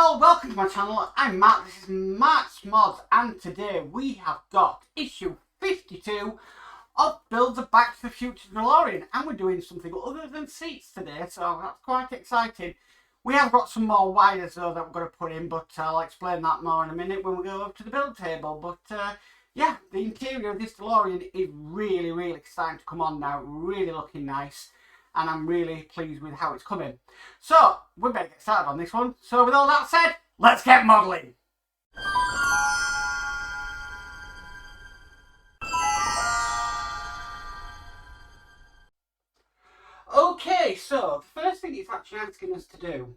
all, welcome to my channel. I'm Matt, this is Matt's Mods, and today we have got issue 52 of Build the Back to the Future Delorean, and we're doing something other than seats today, so that's quite exciting. We have got some more wires though that we're going to put in, but I'll explain that more in a minute when we go up to the build table. But yeah, the interior of this Delorean is really starting to come on now, really looking nice. And I'm really pleased with how it's coming. So, we better get started on this one. So with all that said, let's get modelling. Okay, so the first thing it's actually asking us to do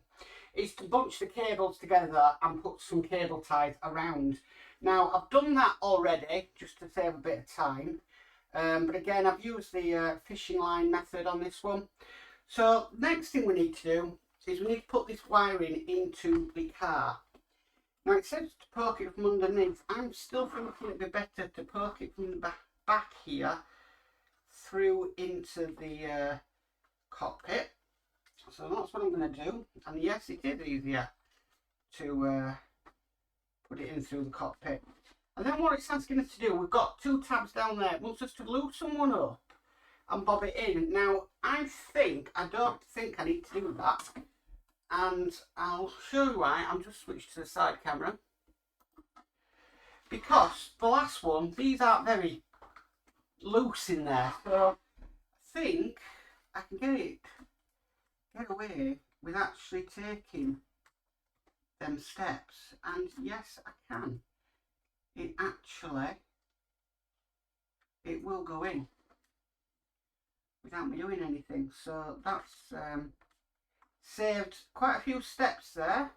is to bunch the cables together and put some cable ties around. Now, I've done that already, just to save a bit of time. But again, I've used the fishing line method on this one. So next thing we need to do is we need to put this wiring into the car. Now it says to poke it from underneath. I'm still thinking it'd be better to poke it from the back here through into the cockpit. So that's what I'm going to do. And yes, it is easier to put it in through the cockpit. And then what it's asking us to do, we've got two tabs down there. It wants us to loosen one up and bob it in. Now I don't think I need to do that, and I'll show you why. I'm just switched to the side camera because the last one, these aren't very loose in there, so I think I can get away with actually taking them steps, and yes I can. It will go in without me doing anything, so that's saved quite a few steps there.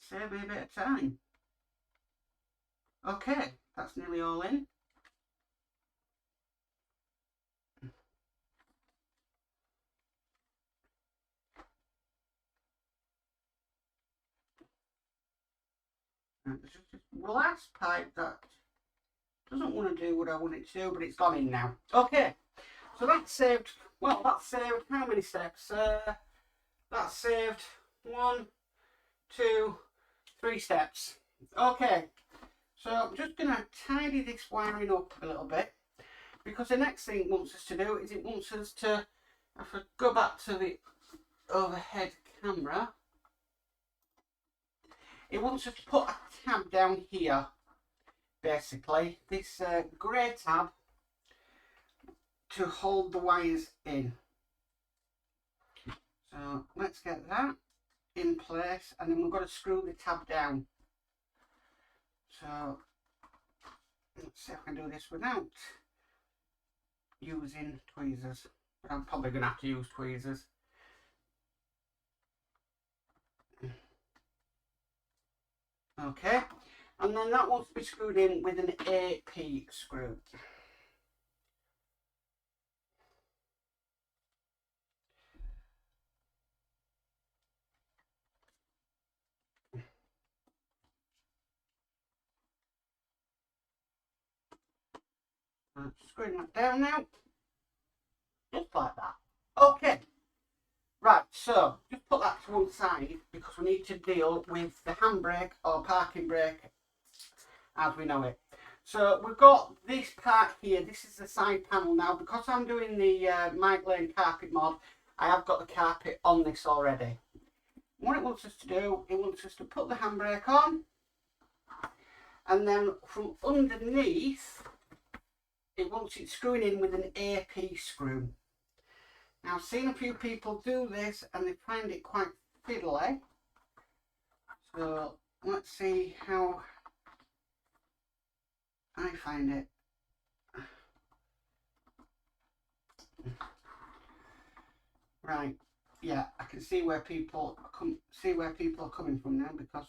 Saved me a bit of time. Okay, that's nearly all in. There's just the last pipe that doesn't want to do what I want it to do, but it's gone in now. Okay, so that's saved, well, that's saved how many steps? That's saved 1, 2, 3 steps. Okay, so I'm just going to tidy this wiring up a little bit, because the next thing it wants us to do is it wants us to, if I go back to the overhead camera, it wants us to put a tab down here, basically, this grey tab to hold the wires in. So let's get that in place, and then we've got to screw the tab down. So let's see if I can do this without using tweezers, but I'm probably going to have to use tweezers. Okay, and then that wants to be screwed in with an AP screw. Screwing that down now, just like that. Okay, right, so just put that to one side because we need to deal with the handbrake or parking brake as we know it. So we've got this part here, this is the side panel now. Because I'm doing the Mike Lane carpet mod, I have got the carpet on this already. What it wants us to do, it wants us to put the handbrake on, and then from underneath it wants it screwing in with an AP screw. Now I've seen a few people do this and they find it quite fiddly, so let's see how I find it. Right, yeah, I can see where people are coming from now, because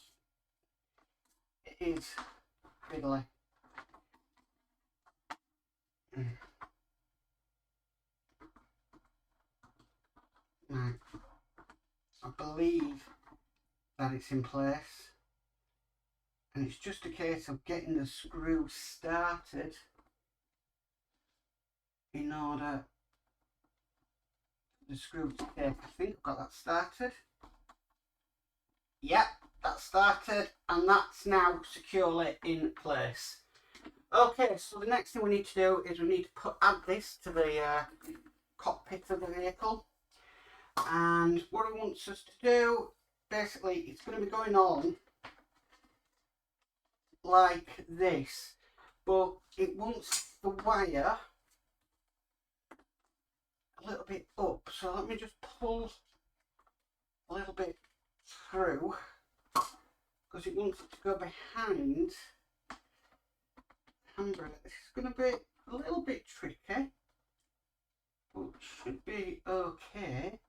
it is fiddly. Right, I believe that it's in place, and it's just a case of getting the screw started in order the screw to take. I think I've got that started. Yep, that's started, and that's now securely in place. Okay, so the next thing we need to do is we need to add this to the cockpit of the vehicle. And what it wants us to do, basically, it's going to be going on like this, but it wants the wire a little bit up. So let me just pull a little bit through, because it wants it to go behind the handbrake. This is going to be a little bit tricky, but it should be okay.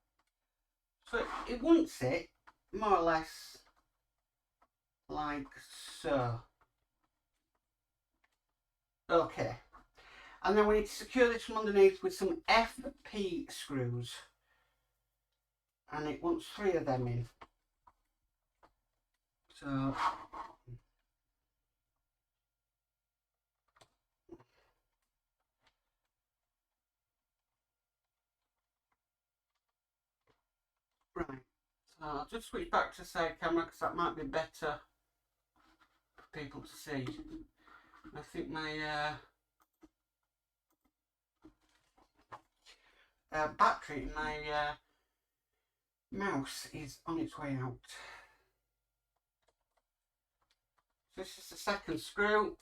So it wants it more or less like so. Okay, and then we need to secure this from underneath with some FP screws, and it wants 3 of them in. So right, so I'll just switch back to side camera because that might be better for people to see. I think my battery in my mouse is on its way out. So this is the second screw.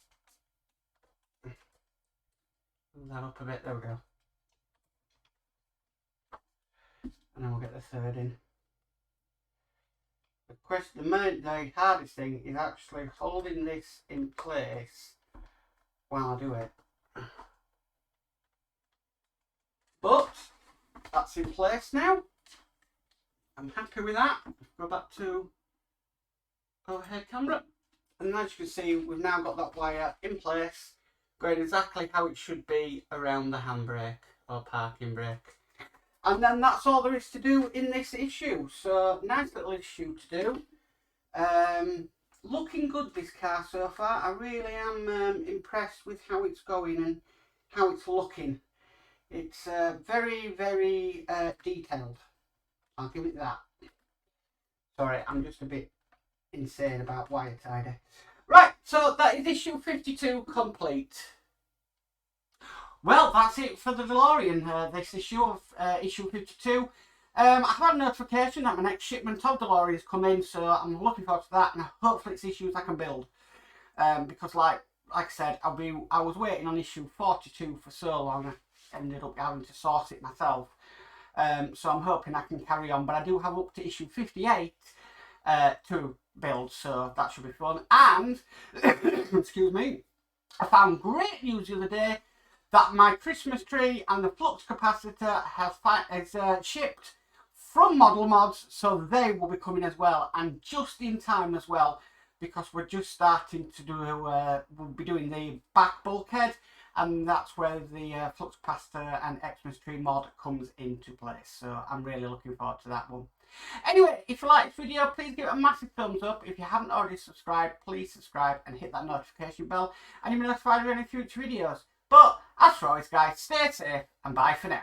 Move that up a bit, there we go. And then we'll get the third in. The hardest thing is actually holding this in place while I do it. But that's in place now. I'm happy with that. Go back to overhead camera. And as you can see, we've now got that wire in place, going exactly how it should be around the handbrake or parking brake. And then that's all there is to do in this issue. So nice little issue to do. Looking good, this car so far. I really am impressed with how it's going and how it's looking. It's very, very detailed. I'll give it that. Sorry, I'm just a bit insane about wire tidy. Right, so that is issue 52 complete. Well, that's it for the DeLorean, this issue of issue 52. I've had a notification that my next shipment of DeLorean has come in, so I'm looking forward to that, and hopefully it's issues I can build. Because like I said, I was waiting on issue 42 for so long, I ended up having to source it myself. So I'm hoping I can carry on, but I do have up to issue 58 to build, so that should be fun. And, excuse me, I found great news the other day that my Christmas tree and the flux capacitor has shipped from Modz, so they will be coming as well, and just in time as well, because we're just starting to do, we'll be doing the back bulkhead, and that's where the flux capacitor and Xmas tree mod comes into place. So I'm really looking forward to that one. Anyway, if you like this video, please give it a massive thumbs up. If you haven't already subscribed, please subscribe and hit that notification bell, and you'll be notified of any future videos. But as for always, guys, stay safe and bye for now.